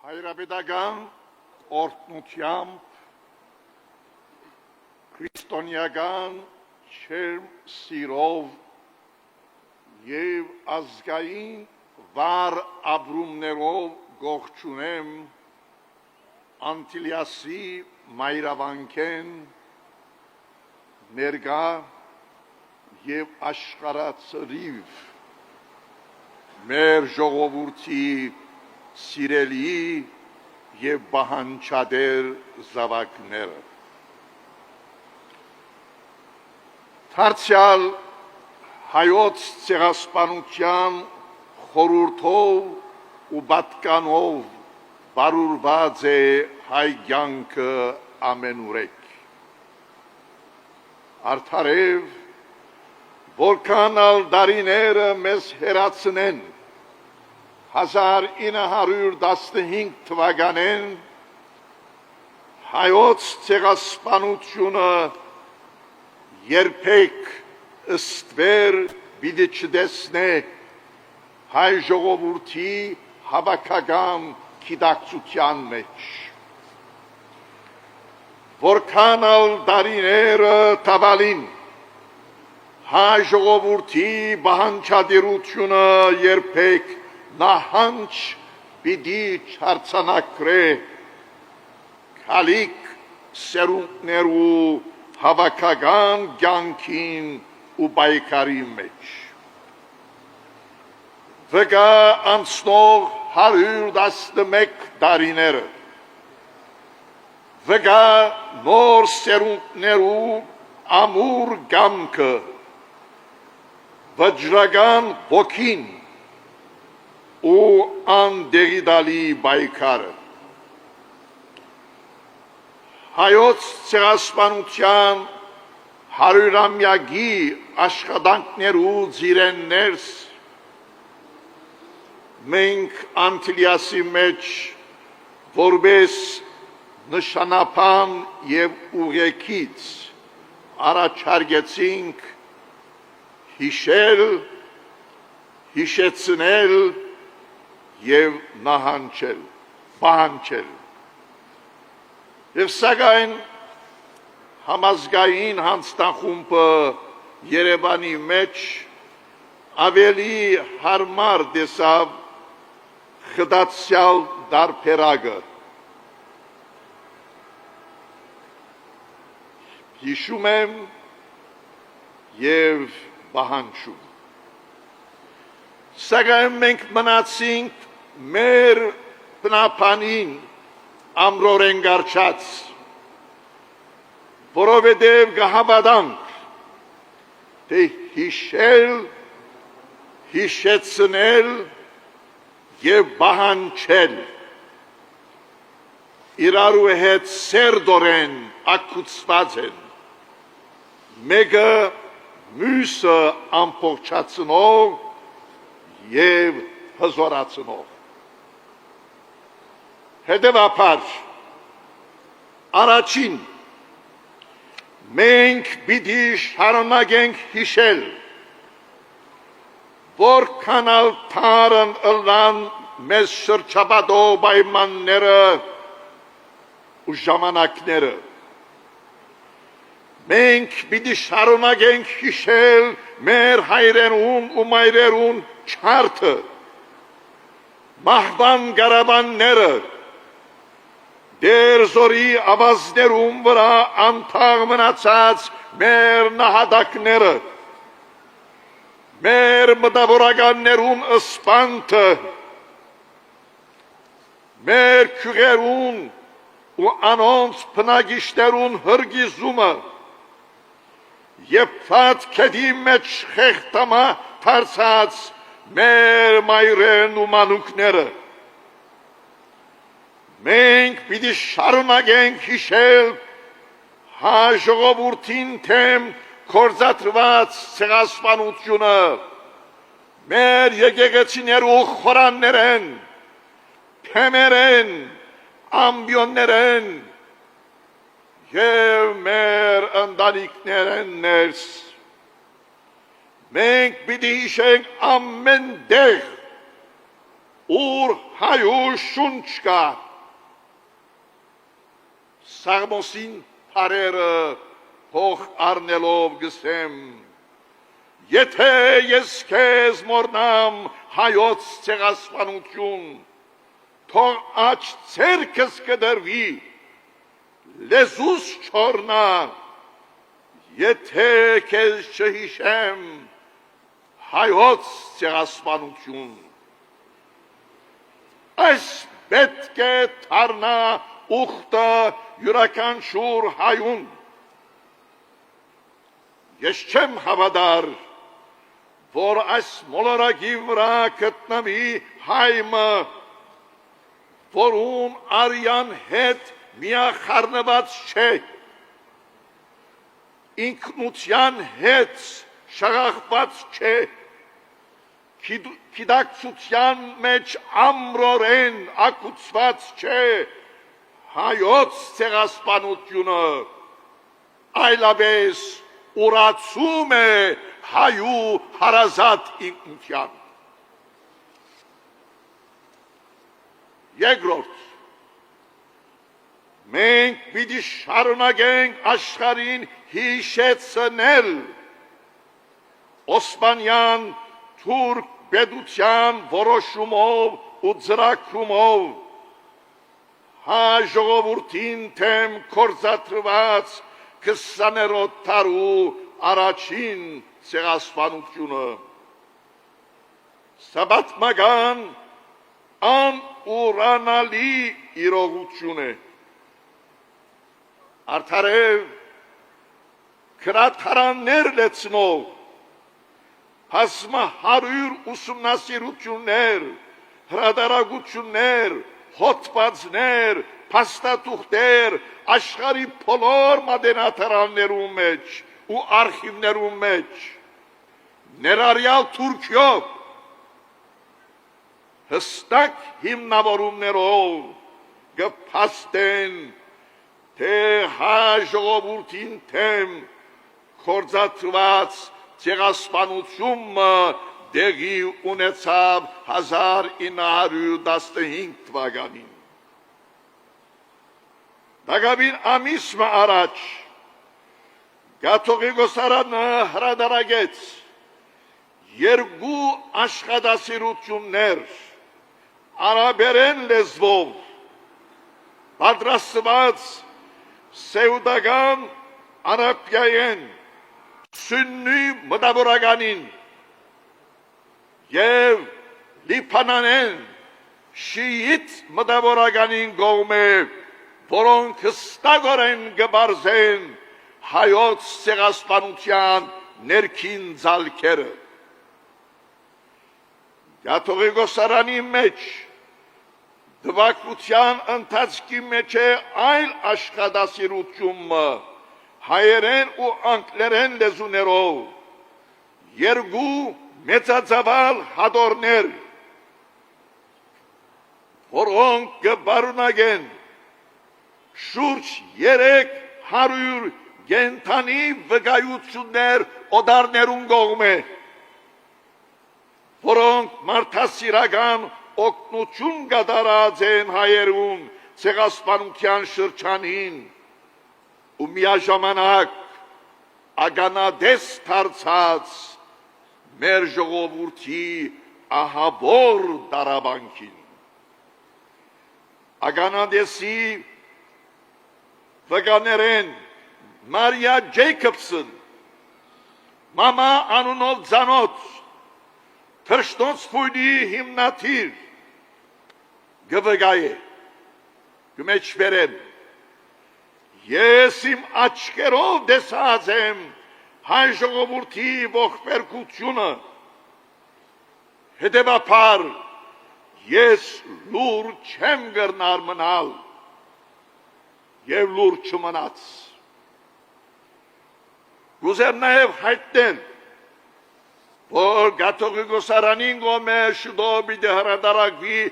Հայրապետական օրհնությամբ քրիստոնեական չերմ սիրով և ազգային վառ ապրումներով գողջունեմ Անտիլիասի մայրավանքեն ներկա և աշխարհածրիվ մեր ժողովրդի սիրելի և պահանջադեր զավակները։ Դարձյալ հայոց ցեղասպանության խորհրդով ու պատկանով բարուրված է հայ կյանքը ամենուրեք։ Արդարև, որքան ալ դարիները մեզ հեռացնեն 1915 թվականին հայոց ցեղասպանությունը երբեք ստվեր պիտի չտեսնե հայ ժողովրդի հավաքական գիտակցության մեջ։ Որքան ալ դարիները տավալին հայ ժողովրդի պահանջատիրությունը երբեք նահանջ պիտի չարձանագրե քալիք սերունդներու հավաքական կյանքին ու պայքարի մեջ։ Վկա անցնող 111 տարիները, վկա նոր սերունդներու ամուր կամքը, վճռական ոգին ու անդեղիդալի պայքարը։ Հայոց ցեղասպանության 100-ամյակի աշխատանքներու ծիրեններս մենք Անտիլիասի մեջ որպես նշանապան և ուղեկից առաջարկեցինք հիշել, հիշեցնել և նահանջել, պահանջել։ Եվ սակայն համազգային հանձնախումբը Երևանի մեջ ավելի հարմար տեսավ խտացյալ դարբերակը։ Հիշում եմ և պահանջում։ Սակայն մենք մնացինք մեր բնապանին ամրորեն գարչած, որովհետև կհավատանք, թե հիշել, հիշեցնել և պահանջել իրարու հետ սերտորեն ակուցված են, մեկը մյուսը ամբողջացնող և հզորացնող։ Հետևաբար, առաջին, մենք պիտի շարունակենք հիշել, որքան ալ թարն ըլլան մեզ շրջապատող պայմանները ու ժամանակները։ Մենք պիտի շարունակենք հիշել մեր հայրերուն ու մայրերուն չարթը, մահվան գարաբանները, դերձորի ավազներում վրա անթաղ մնացած մեր նահատակները, մեր մտավորականներուն ըսպանթը, մեր քյուղերուն ու անոնց բնակիչներուն հրգիզումը և փաթքեդի մեջ խեղտամա դարձած մեր մայրերն ու մանուկները։ Մենք պիտի շարունակենք հիշել հայ ժողովրդին թեմ գործադրված ցեղասպանությունը, մեր եկեղեցիներու խորաններեն, թեմերեն, ամբիոններեն և մեր ընտանիքներեն ներս։ Մենք պիտի հիշենք ամեն տեղ ուր հայու շունչ կա, Սաղմոսին պարերը հող արնելով գսեմ, եթե ես կեզ մորնամ հայոց ցեղասպանություն, թող աչ ցերքս կդրվի, լեզուս չորնա, եթե կեզ չհիշեմ հայոց ցեղասպանություն։ Այս պետք է դառնա ուխտը յուրաքանչյուր հայուն։ Ես չեմ հավատար, որ այս մոլորակի վրա գտնվի հայմը, որուն արյան հետ միախառնված չէ, ինքնության հետ շաղախված չէ, գիտակցության մեջ ամրորեն ակուցված չէ հայոց ցեղասպանությունը, այլապես ուրացում է հայու հարազատ ինքնության։ Երկրորդ, մենք պիտի շարունակենք աշխարհին հիշեցնել օսմանյան թուրք պետության որոշումով ու ծրագրումով հայ ժողովրդին թեմ կործադրված 20-րդ դարու առաջին ցեղասպանությունը։ Սա պատմական անուրանալի իրողություն է։ Արդարև քրաթարաններ լեցնող հասմահարույր ուսումնասիրություններ, հրադարագություններ, հոդվածներ, փաստաթուղթեր աշխարհի բոլոր մատենաթարաններում մեջ ու արխիվներում մեջ, ներառյալ Թուրքիով, հստակ հիմնավորումներով կփաստեն, թե հայ ժողովրդին թեմ կործադրված ցեղասպանությունը դեղի ունեցավ 1915 թվականին։ Դակավին ամիսը առաջ Կաթողիկոսարանը հրադարագեց երկու աշխատասիրություններ արաբերեն լեզվով պատրաստված սեուդական արաբիայեն սուննի մտավորականին և լիբանանեն շիիտ մտավորականին կողմէ, որոնք հստակորեն կբարձեն հայոց ցեղասպանության ներքին ձալքերը։ Կաթողիկոսարանի մեջ դվակության ընթացքի մեջ է այլ աշխատասիրությունը հայերեն ու անգլերեն լեզուներով, երկու մեծածավալ հատորներ, որոնք կբարունակեն շուրջ 300 կենդանի վկայություններ օտարներուն կողմէ, որոնք մարդասիրական օգնություն կատարած են հայերուն ցեղասպանության շրջանին ու միաժամանակ ականադես դարձած մեր ժողովրդի ահավոր դարաբանքին։ Ականադեսի վկաներեն Մարիա Ջեյքոբսն, մամա անունով ծանոթ, թրշտոնց փույլի հիմնադիր, գվգայ է, գմեջբերեմ, ես իմ աչքերով դեսած եմ հայ ժողովրդի ողբերգությունը, հետևաբար ես լուր չեմ կրնար մնալ և լուր չմնաց։ Կուզեմ նաև հայտնել, որ Կաթողիկոսարանին կողմէ շուտով պիտի հրադարակվի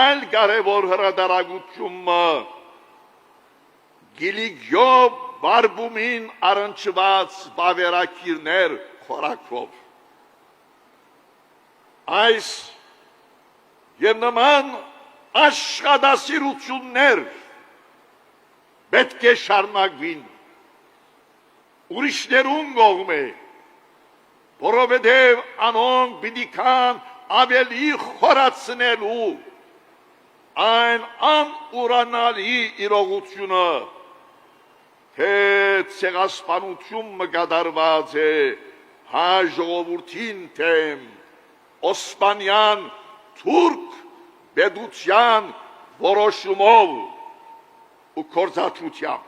այլ կարևոր հրադարակությունը, Գիլիգյո բարբումին առնչված բավերակիրներ խորակրով։ Այս Եվ նման աշխատասիրություններ պետք է շարունակվին ուրիշներուն կողմէ, որովհետև անոնք պիտի կան ավելի խորացնելու այն անուրանալի իրողությունը, թե ցեղասպանություն մկադարված է հայ ժողովրդին թեմ օսմանյան թուրք պետության որոշումով ու կործածությամբ։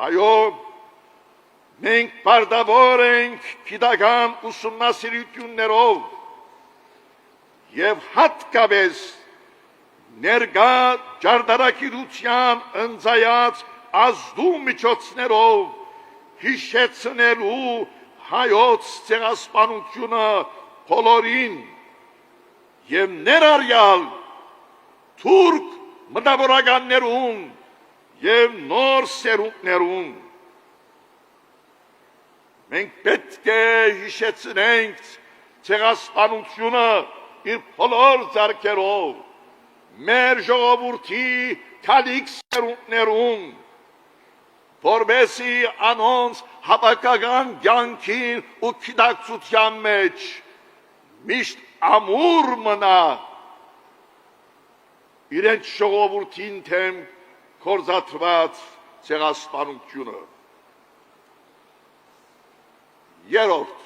Այո, մենք պարտավոր ենք գիտական ուսումնասիրություններով և հատկապես ներկա ճարտարագիտության ընձայած ազդու միջոցներով հիշեցնելու հայոց ցեղասպանությունը բոլորին և ներառյալ թուրք մտավորականներուն և նոր սերունդներուն։ Մենք պետք է հիշեցնենք ցեղասպանությունը իր բոլոր ձեռքերով մեր ժողովրդի քալիք սերունդներուն, որպեսզի անոնց հավաքական կյանքին ու գիտակցության մեջ միշտ ամուր մնա իրենց ժողովրդին թեմ կործածված ցեղասպանությունը։ Երրորդ,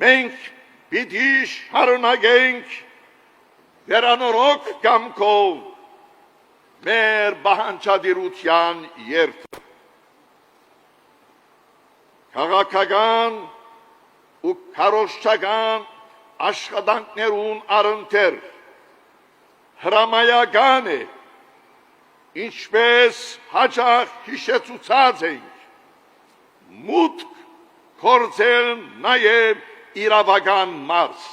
մենք պիտի շարունակենք վերանորոգ կամքով մեր պահանջատիրության երթը։ Քաղաքական ու քարոզչական աշխատանքներուն առընթեր հրամայական է, ինչպես հաճախ հիշեցուցած ենք, մուտք գործել նաև իրավական մարզ։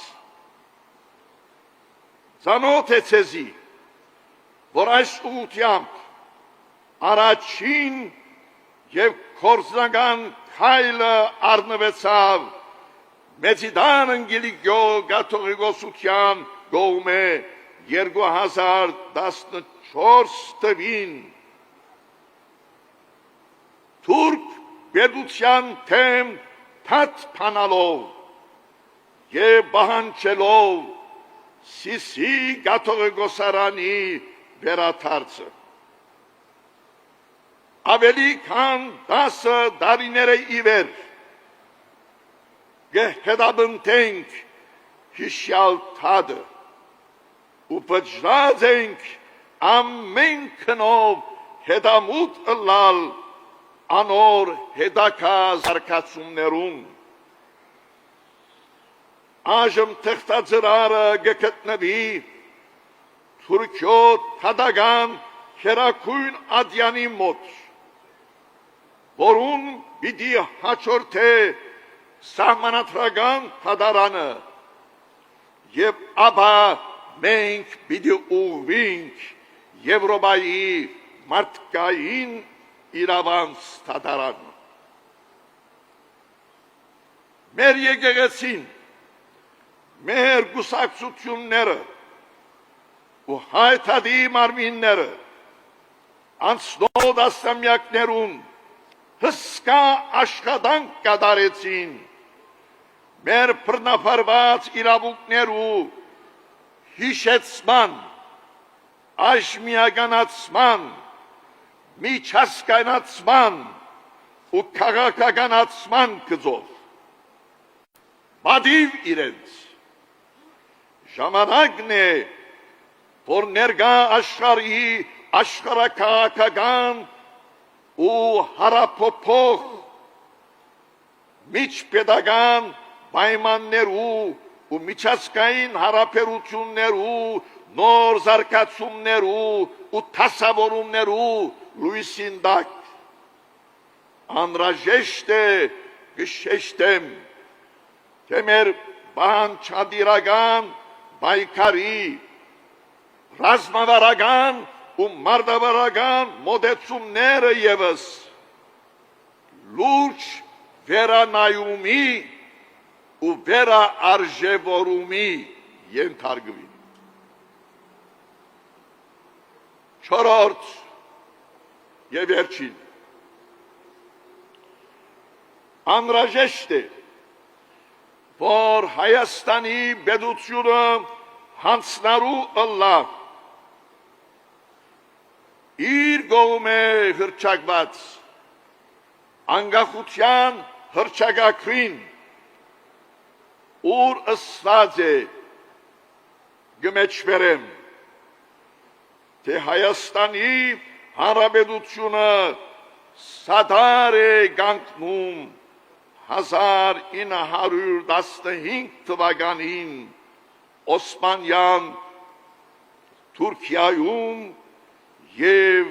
Ծանոթ է ցեզի, որ այս ուղղությամբ առաջին և գործնական քայլը առնվեցավ Մեծիդան Անգելիկյո կաթողիկոսության կողմէ 2014 թվին թուրք պետության թեմ թափանալով և պահանջելով Սիսի կաթողիկոսարանի վերադարձը։ Ավելի քան 10 տարիներ ի վեր կհետապնդենք հիշյալ թադը ու պտժած ենք ամեն քնով հետամուտ ըլլալ անոր հետակա զարգացումներուն։ Այժմ թղթածրարը կգտնվի Թուրքիո թադական հերակույն ադյանի մոտ, որուն պիտի հաջորդե սահմանադրական թադարանը և ապա մենք պիտի ուղղվենք Եվրոպայի մարդկային իրավանց թադարան։ Մեր եկեղեցին, մեր կուսակցությունները ու հայ թադի մարմինները անցնող տասնամյակներուն հսկա աշխատանք կատարեցին մեր բռնապարված իրավունքներու հիշեցման, այժմիականացման, միջազգայնացման ու քաղաքականացման գծով։ Բադիվ իրենց ժամանակն է, որ ներկա աշխարհի աշխարհաքաղաքական ու հարափոփող միջպետական պայմաններու ու միջազգային հարաբերություններու նոր զարգացումներու ու դասավորումներու լույսին տակ անհրաժեշտ է կշեշտեմ, թե մեր բանջարական պայքարի ռազմավարական ու մարդավարական մոտեցումները ևս լուրջ վերանայումի ու վերաարժևորումի ենթարկվի։ Չորրորդ եւ վերջին անհրաժեշտ է, որ Հայաստանի պետությունը հանձնարու ըլլա իր կողմէ հռչակված անկախության հռչակագրին, ուր ըսված է գմեջբերեմ, թե Հայաստանի Հանրապետությունը սադար է կանգնում 1915 թվականին Օսմանյան Թուրքիայում և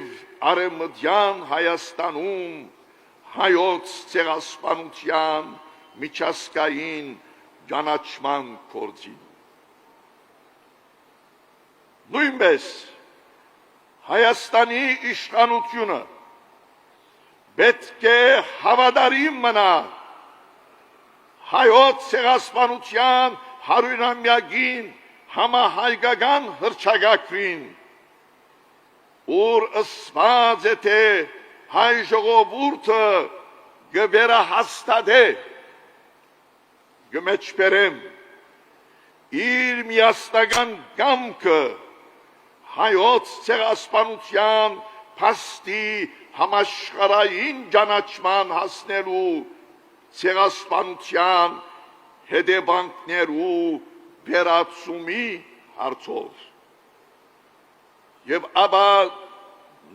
Արևմտյան Հայաստանում հայոց ցեղասպանության միջազգային ճանաչման գործին։ Նույնպես Հայաստանի իշխանությունը պետք է հավատարիմ մնա հայոց ցեղասպանության 100-ամյակին համահայկական հռչակագրին, ուր ըսված է, թե հայ ժողովուրդը կվերահաստատե գմեջբերեմ իր միասնական կամքը հայոց ցեղասպանության փաստի համաշխարհային ճանաչման հասնելու ցեղասպանության հետևանքներու վերացումի հարցով եւ ապա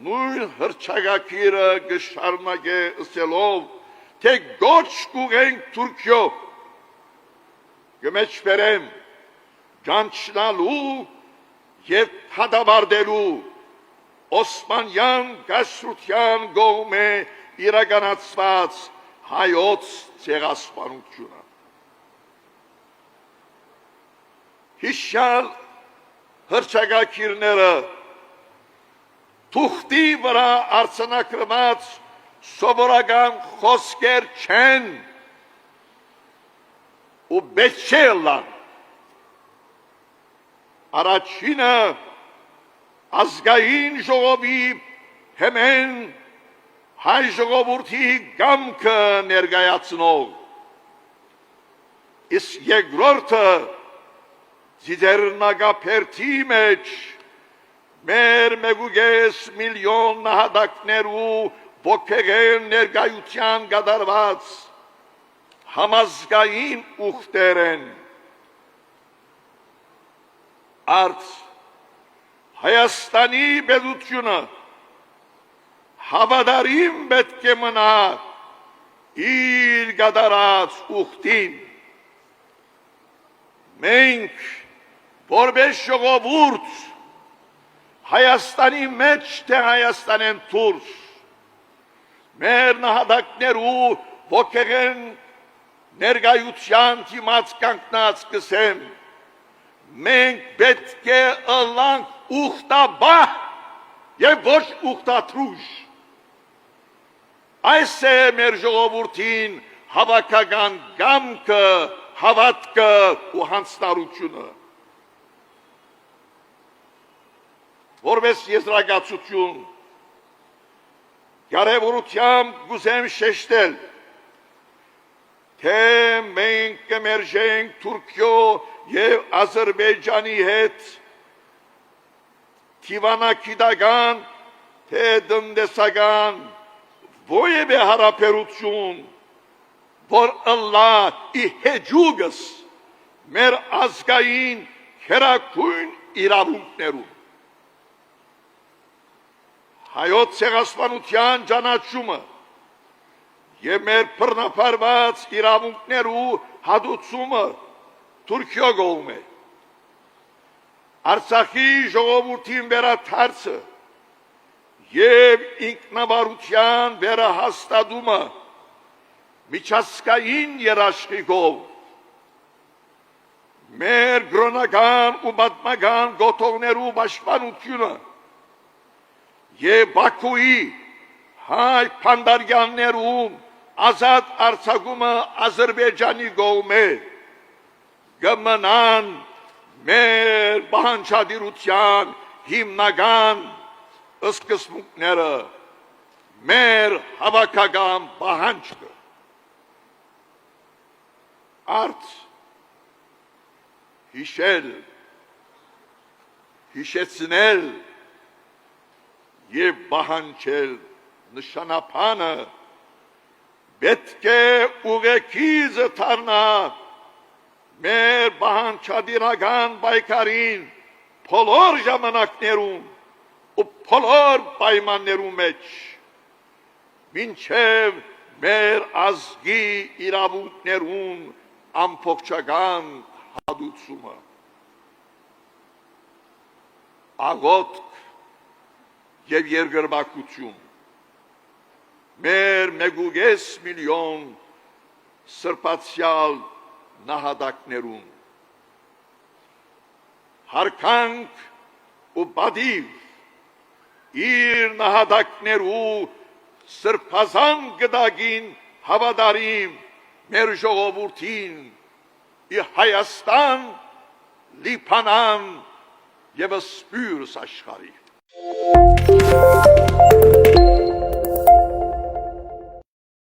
նույն հռչակագիրը կշարունակե ըսելով, թե գոչ կուղենք Թուրքիո գմեջբերեմ ճանչնալու եւ հադավարտելու Օսմանյան գաշրության կողմէ իրականացված հայոց ցեղասպանությունը։ Հիշյալ հռչակագիրները թուղթի վրա արձանագրված սովորական խոսքեր չեն ու պետք չէ լան։ Առաջինը ազգային ժողովի հեմեն հայ ժողովրդի կամքը ներկայացնող, իսկ երկրորդը ձիձեռնագափերթի մեջ մեր 1.5 միլիոն նահատակներու ոգեղեն ներկայության կատարված համազգային ուխտեր են։ Արդ Հայաստանի պետությունը հավատարիմ պետք է մնա իր կատարած ուխտին։ Մենք որպես ժողովուրդ Հայաստանի մեջ թե Հայաստանեն դուրս մեր նահատակներու ոգեղեն ներկայության դիմաց կանգնած կսեմ, մենք պետք է ըլլանք ուխտաբահ եւ ոչ ուխտաթրուժ։ Այս է մեր ժողովրդին հավաքական կամքը, հավատքը ու հանձնարարությունը։ Որպես եզրակացություն կարևորությամբ կուզեմ շեշտել, թե մենք կմերժենք Թուրքիո եւ Ադրբեջանի հետ թիվանագիտական թե տնտեսական որևէ հարաբերություն, որ ըլլա ի հեջուկս մեր ազգային քերակույն իրավունքներում։ Հայոց ցեղասպանության ճանաչումը եւ մեր բռնապարված իրավունքներու հատուցումը Թուրքիո կողմ է։ Արցախի ժողովրդին վերադարձը եւ ինքնավարության վերահաստատումը միջազգային երաշխիքով մեր կրոնական ու պատմական գոթողներու պաշտպանությունը եւ Բաքուի հայ փանդարյաններու ազատ արձակումը Ադրբեջանի կողմէ կմնան մեր պահանջատիրության հիմնական սկզբունքները, մեր հավաքական պահանջը։ Արդ հիշել, հիշեցնել և պահանջել նշանապանը պետք է ուղեկիզը դառնա մեր պահանջատիրական պայքարին բոլոր ժամանակներում ու բոլոր պայմաններում մեջ, մինչև մեր ազգի իրավունքներուն ամբողջական հատուցումը։ Աղոթք և երկրպագություն մեր 1.5 միլիոն սրբացյալ նահատակներուն, հարկանք ու պատիվ իր նահատակներու սրբազան գդագին հավատարիմ մեր ժողովուրդին ի Հայաստան, Լիբանան և Սփյուռս աշխարհի։